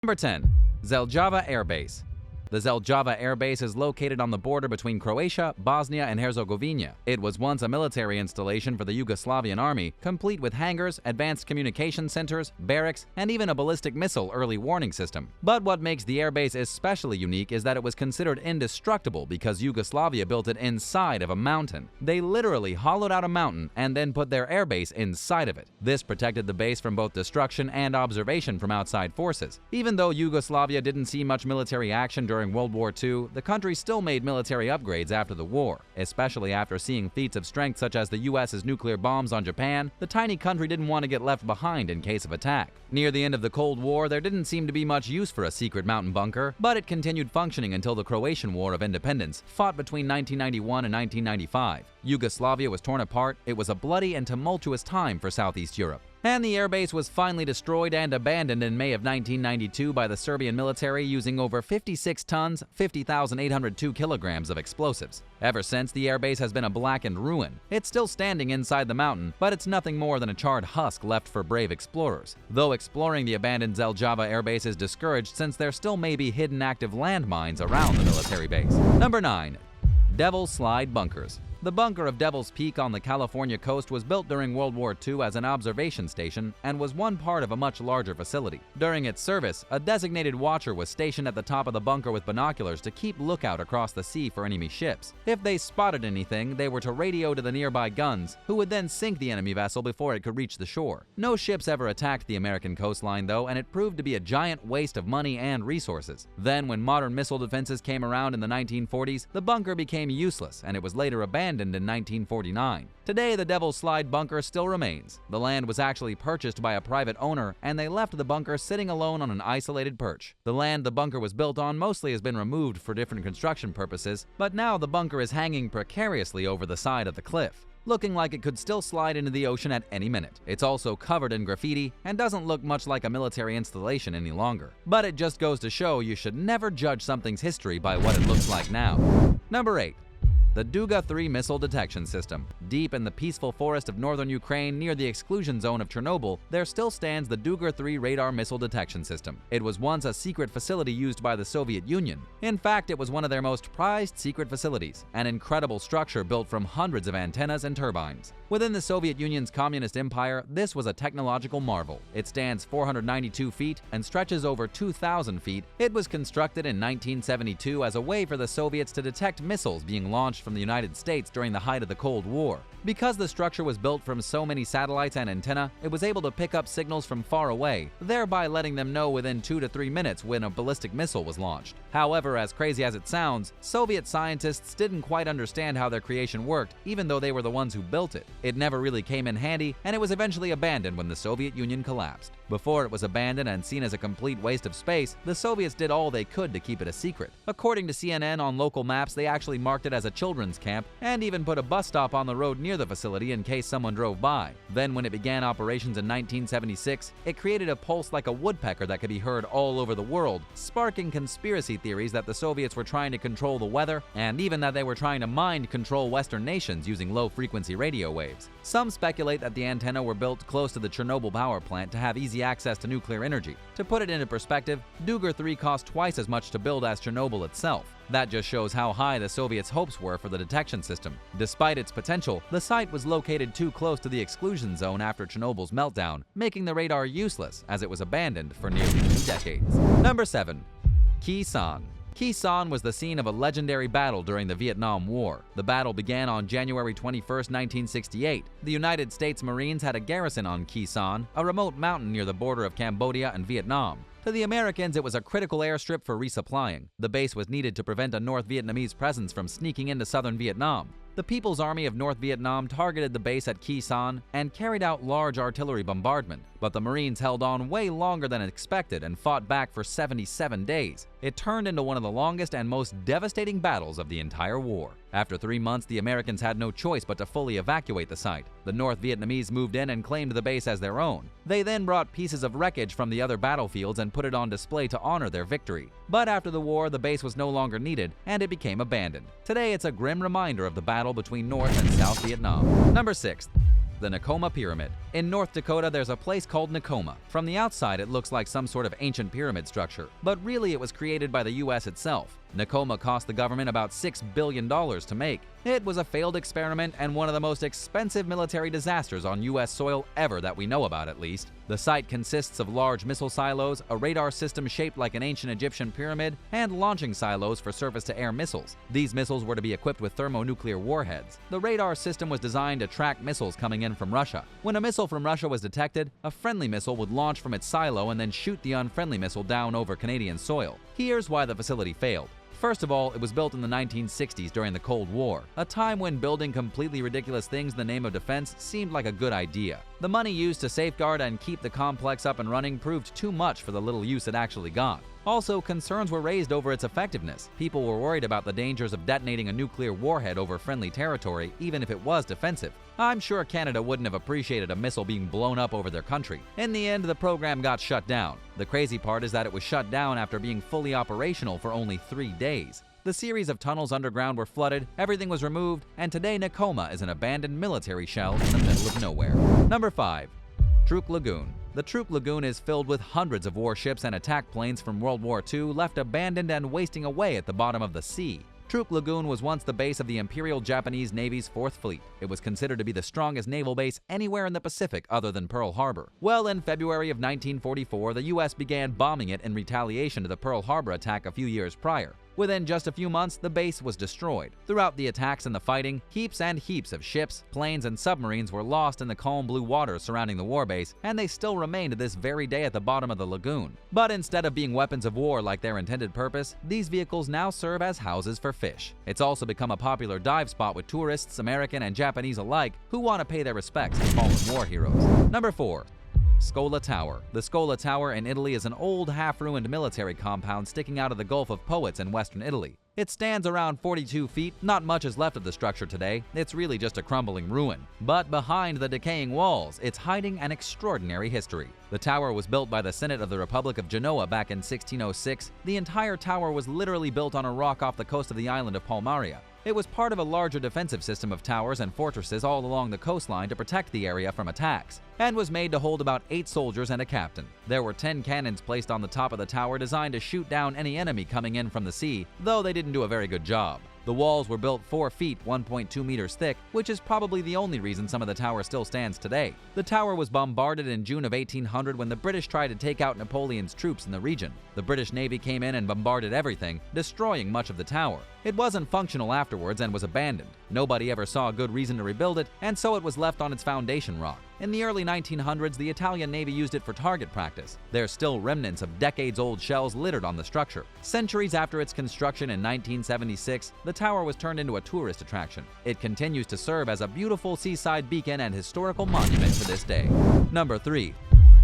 Number 10. Zeljava Air Base. The Zeljava Air Base is located on the border between Croatia, Bosnia, and Herzegovina. It was once a military installation for the Yugoslavian army, complete with hangars, advanced communication centers, barracks, and even a ballistic missile early warning system. But what makes the airbase especially unique is that it was considered indestructible because Yugoslavia built it inside of a mountain. They literally hollowed out a mountain and then put their airbase inside of it. This protected the base from both destruction and observation from outside forces. Even though Yugoslavia didn't see much military action during World War II, the country still made military upgrades after the war. Especially after seeing feats of strength such as the US's nuclear bombs on Japan, the tiny country didn't want to get left behind in case of attack. Near the end of the Cold War, there didn't seem to be much use for a secret mountain bunker, but it continued functioning until the Croatian War of Independence, fought between 1991 and 1995. Yugoslavia was torn apart. It was a bloody and tumultuous time for Southeast Europe. And the airbase was finally destroyed and abandoned in May of 1992 by the Serbian military using over 56 tons, 50,802 kilograms of explosives. Ever since, the airbase has been a blackened ruin. It's still standing inside the mountain, but it's nothing more than a charred husk left for brave explorers. Though exploring the abandoned Zeljava airbase is discouraged since there still may be hidden active landmines around the military base. Number 9. Devil's Slide Bunkers. The bunker of Devil's Peak on the California coast was built during World War II as an observation station and was one part of a much larger facility. During its service, a designated watcher was stationed at the top of the bunker with binoculars to keep lookout across the sea for enemy ships. If they spotted anything, they were to radio to the nearby guns, who would then sink the enemy vessel before it could reach the shore. No ships ever attacked the American coastline though, and it proved to be a giant waste of money and resources. Then, when modern missile defenses came around in the 1940s, the bunker became useless and it was later abandoned in 1949. Today, the Devil's Slide bunker still remains. The land was actually purchased by a private owner, and they left the bunker sitting alone on an isolated perch. The land the bunker was built on mostly has been removed for different construction purposes, but now the bunker is hanging precariously over the side of the cliff, looking like it could still slide into the ocean at any minute. It's also covered in graffiti and doesn't look much like a military installation any longer. But it just goes to show you should never judge something's history by what it looks like now. Number 8. The Duga 3 Missile Detection System. Deep in the peaceful forest of northern Ukraine near the exclusion zone of Chernobyl, there still stands the Duga 3 radar missile detection system. It was once a secret facility used by the Soviet Union. In fact, it was one of their most prized secret facilities, an incredible structure built from hundreds of antennas and turbines. Within the Soviet Union's communist empire, this was a technological marvel. It stands 492 feet and stretches over 2,000 feet. It was constructed in 1972 as a way for the Soviets to detect missiles being launched from the United States during the height of the Cold War. Because the structure was built from so many satellites and antenna, it was able to pick up signals from far away, thereby letting them know within 2 to 3 minutes when a ballistic missile was launched. However, as crazy as it sounds, Soviet scientists didn't quite understand how their creation worked, even though they were the ones who built it. It never really came in handy, and it was eventually abandoned when the Soviet Union collapsed. Before it was abandoned and seen as a complete waste of space, the Soviets did all they could to keep it a secret. According to CNN, on local maps, they actually marked it as a children's camp and even put a bus stop on the road near the facility in case someone drove by. Then, when it began operations in 1976, it created a pulse like a woodpecker that could be heard all over the world, sparking conspiracy theories that the Soviets were trying to control the weather and even that they were trying to mind control Western nations using low-frequency radio waves. Some speculate that the antenna were built close to the Chernobyl power plant to have easy access to nuclear energy. To put it into perspective, Duga 3 cost twice as much to build as Chernobyl itself. That just shows how high the Soviets' hopes were for the detection system. Despite its potential, the site was located too close to the exclusion zone after Chernobyl's meltdown, making the radar useless as it was abandoned for nearly 2 decades. Number 7. Kisan. Kisan was the scene of a legendary battle during the Vietnam War. The battle began on January 21, 1968. The United States Marines had a garrison on Kisan, a remote mountain near the border of Cambodia and Vietnam. To the Americans, it was a critical airstrip for resupplying. The base was needed to prevent a North Vietnamese presence from sneaking into southern Vietnam. The People's Army of North Vietnam targeted the base at Kisan and carried out large artillery bombardment, but the Marines held on way longer than expected and fought back for 77 days. It turned into one of the longest and most devastating battles of the entire war. After 3 months, the Americans had no choice but to fully evacuate the site. The North Vietnamese moved in and claimed the base as their own. They then brought pieces of wreckage from the other battlefields and put it on display to honor their victory. But after the war, the base was no longer needed, and it became abandoned. Today, it's a grim reminder of the battle between North and South Vietnam. Number 6. The Nakoma Pyramid. In North Dakota, there's a place called Nakoma. From the outside, it looks like some sort of ancient pyramid structure, but really it was created by the US itself. Nakoma cost the government about $6 billion to make. It was a failed experiment and one of the most expensive military disasters on US soil ever that we know about, at least. The site consists of large missile silos, a radar system shaped like an ancient Egyptian pyramid, and launching silos for surface-to-air missiles. These missiles were to be equipped with thermonuclear warheads. The radar system was designed to track missiles coming in from Russia. When a missile from Russia was detected, a friendly missile would launch from its silo and then shoot the unfriendly missile down over Canadian soil. Here's why the facility failed. First of all, it was built in the 1960s during the Cold War, a time when building completely ridiculous things in the name of defense seemed like a good idea. The money used to safeguard and keep the complex up and running proved too much for the little use it actually got. Also, concerns were raised over its effectiveness. People were worried about the dangers of detonating a nuclear warhead over friendly territory, even if it was defensive. I'm sure Canada wouldn't have appreciated a missile being blown up over their country. In the end, the program got shut down. The crazy part is that it was shut down after being fully operational for only 3 days. The series of tunnels underground were flooded, everything was removed, and today Nakoma is an abandoned military shell in the middle of nowhere. Number 5. Truk Lagoon. The Truk Lagoon is filled with hundreds of warships and attack planes from World War II left abandoned and wasting away at the bottom of the sea. Truk Lagoon was once the base of the Imperial Japanese Navy's 4th Fleet. It was considered to be the strongest naval base anywhere in the Pacific other than Pearl Harbor. Well, in February of 1944, the US began bombing it in retaliation to the Pearl Harbor attack a few years prior. Within just a few months, the base was destroyed. Throughout the attacks and the fighting, heaps and heaps of ships, planes, and submarines were lost in the calm blue waters surrounding the warbase, and they still remain to this very day at the bottom of the lagoon. But instead of being weapons of war like their intended purpose, these vehicles now serve as houses for fish. It's also become a popular dive spot with tourists, American and Japanese alike, who want to pay their respects to fallen war heroes. Number 4. Skola Tower. The Skola Tower in Italy is an old, half-ruined military compound sticking out of the Gulf of Poets in western Italy. It stands around 42 feet, not much is left of the structure today, it's really just a crumbling ruin. But behind the decaying walls, it's hiding an extraordinary history. The tower was built by the Senate of the Republic of Genoa back in 1606. The entire tower was literally built on a rock off the coast of the island of Palmaria. It was part of a larger defensive system of towers and fortresses all along the coastline to protect the area from attacks, and was made to hold about 8 soldiers and a captain. There were 10 cannons placed on the top of the tower designed to shoot down any enemy coming in from the sea, though they didn't do a very good job. The walls were built 4 feet, 1.2 meters thick, which is probably the only reason some of the tower still stands today. The tower was bombarded in June of 1800 when the British tried to take out Napoleon's troops in the region. The British Navy came in and bombarded everything, destroying much of the tower. It wasn't functional afterwards and was abandoned. Nobody ever saw a good reason to rebuild it, and so it was left on its foundation rock. In the early 1900s, the Italian Navy used it for target practice. There's still remnants of decades-old shells littered on the structure. Centuries after its construction in 1976, the tower was turned into a tourist attraction. It continues to serve as a beautiful seaside beacon and historical monument to this day. Number 3.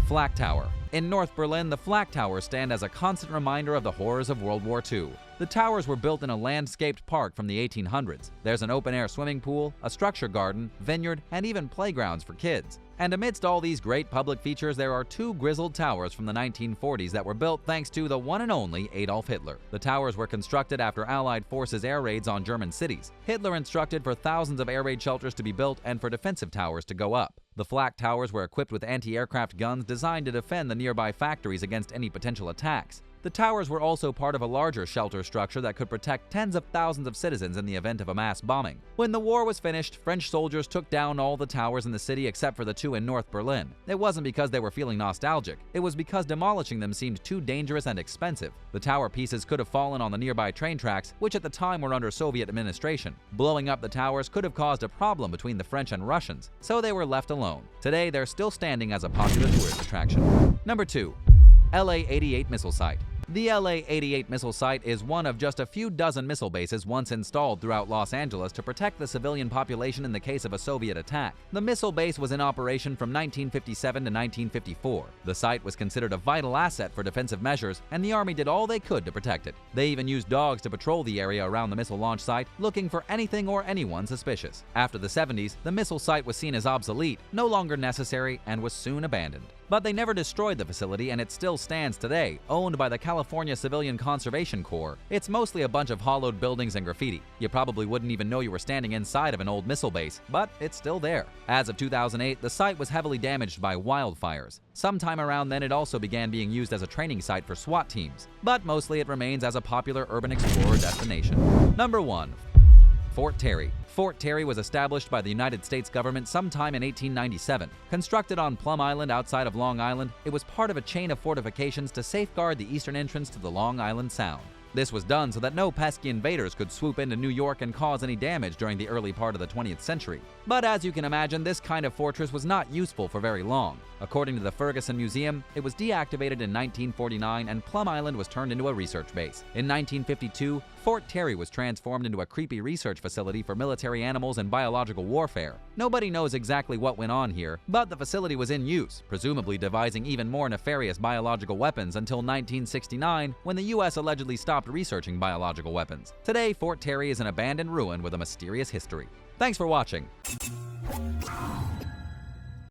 Flak Tower. In North Berlin, the Flak Tower stand as a constant reminder of the horrors of World War II. The towers were built in a landscaped park from the 1800s. There's an open-air swimming pool, a structure garden, vineyard, and even playgrounds for kids. And amidst all these great public features, there are 2 grizzled towers from the 1940s that were built thanks to the one and only Adolf Hitler. The towers were constructed after Allied forces air raids on German cities. Hitler instructed for thousands of air raid shelters to be built and for defensive towers to go up. The Flak Towers were equipped with anti-aircraft guns designed to defend the nearby factories against any potential attacks. The towers were also part of a larger shelter structure that could protect tens of thousands of citizens in the event of a mass bombing. When the war was finished, French soldiers took down all the towers in the city except for the 2 in North Berlin. It wasn't because they were feeling nostalgic, it was because demolishing them seemed too dangerous and expensive. The tower pieces could have fallen on the nearby train tracks, which at the time were under Soviet administration. Blowing up the towers could have caused a problem between the French and Russians, so they were left alone. Today, they're still standing as a popular tourist attraction. Number 2. LA-88 Missile Site. The LA-88 missile site is one of just a few dozen missile bases once installed throughout Los Angeles to protect the civilian population in the case of a Soviet attack. The missile base was in operation from 1957 to 1954. The site was considered a vital asset for defensive measures, and the Army did all they could to protect it. They even used dogs to patrol the area around the missile launch site, looking for anything or anyone suspicious. After the 70s, the missile site was seen as obsolete, no longer necessary, and was soon abandoned. But they never destroyed the facility and it still stands today, owned by the California Civilian Conservation Corps. It's mostly a bunch of hollowed buildings and graffiti. You probably wouldn't even know you were standing inside of an old missile base, but it's still there. As of 2008, the site was heavily damaged by wildfires. Sometime around then, it also began being used as a training site for SWAT teams, but mostly it remains as a popular urban explorer destination. Number 1. Fort Terry. Fort Terry was established by the United States government sometime in 1897. Constructed on Plum Island outside of Long Island, it was part of a chain of fortifications to safeguard the eastern entrance to the Long Island Sound. This was done so that no pesky invaders could swoop into New York and cause any damage during the early part of the 20th century. But as you can imagine, this kind of fortress was not useful for very long. According to the Ferguson Museum, it was deactivated in 1949 and Plum Island was turned into a research base. In 1952, Fort Terry was transformed into a creepy research facility for military animals and biological warfare. Nobody knows exactly what went on here, but the facility was in use, presumably devising even more nefarious biological weapons until 1969, when the US allegedly stopped researching biological weapons. Today, Fort Terry is an abandoned ruin with a mysterious history. Thanks for watching.